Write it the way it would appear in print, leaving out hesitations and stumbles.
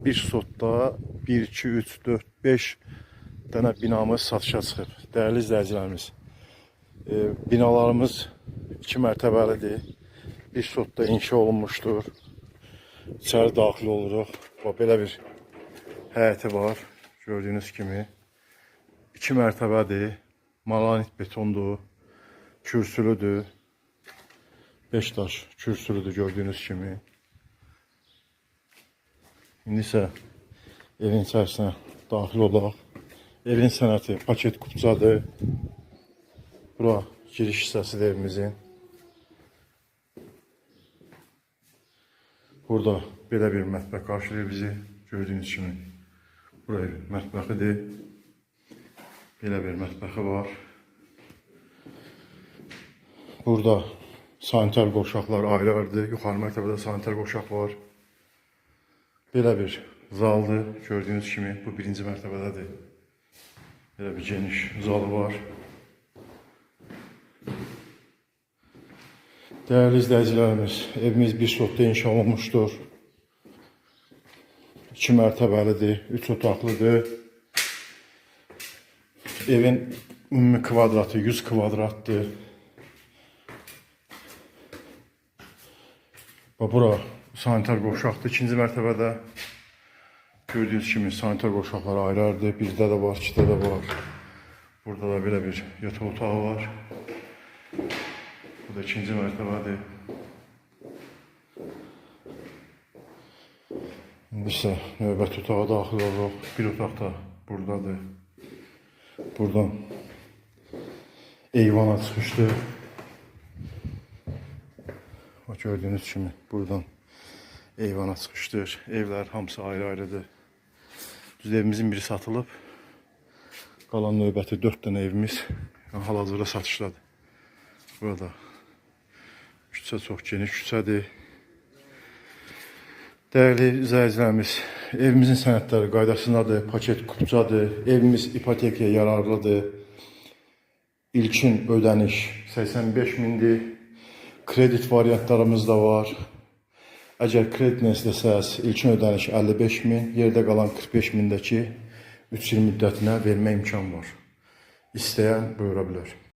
Bir sotda 1, 2, 3, 4, 5 dənə binamız satışa çıxıb. Dəyərli izləyicilərimiz, binalarımız 2 mərtəbəlidir. Bir sotda inşa olunmuşdur. İçəri daxil oluruq. Belə bir həyəti var. Gördüyünüz kimi 2 mərtəbədir. Malanit betondur. Kürsülüdür. 5 daş kürsülüdür gördüyünüz kimi. İndi isə evin içərisinə daxil olaq. Evin sənəti paket kupçadır. Bura giriş hissəsidir evimizin. Burada belə bir mətbəx qarşılayır bizi. Gördüyünüz kimi. Bura ev mətbəxidir. Belə bir mətbəxi var. Burada sanitar qovşaqlar ayrı-ayrıdır. Yuxarı mərtəbədə sanitar qovşaq var. Belə bir zaldır. Gördüyünüz kimi bu birinci mərtəbədədir. Belə bir geniş zalı var. Dəyərli izləyicilərimiz, evimiz bir sotda inşa olunmuşdur. 2 mərtəbəlidir, 3 otaqlıdır. Evin ümumi kvadratı 100 kvadratdır. Bura sanitar qovşaqdır. 2-ci mərtəbədə gördüyünüz kimi sanitar qovşaqlar ayrı-ayrıdır. Bizdə də var, 2-də də var. Burada da belə bir yataq otağı var. Bu da 2-ci mərtəbədir. İndi isə növbəti otağa daxil oluruq. Bir otaq da buradadır. Buradan eyvana çıxışdır. Gördüyünüz kimi buradan eyvana çıxışdır. Evlər hamısı ayrı-ayrıdır. Düz evimizin biri satılıb. Qalan növbəti 4 dənə evimiz hal-hazırda satışdadır. Burada küçə çox geniş küçədir. Dəyərli izləyicilərimiz, evimizin sənədləri qaydasındadır, paket kupçadır, evimiz ipotekaya yararlıdır. İlkin ödəniş 85 mindir. Kredit variantlarımız da var. Əgər kreditlə istəsəz, ilkin ödəniş 55 min, yerdə qalan 45 mindəki 3 il müddətinə vermə imkanı var. İstəyən buyura bilər.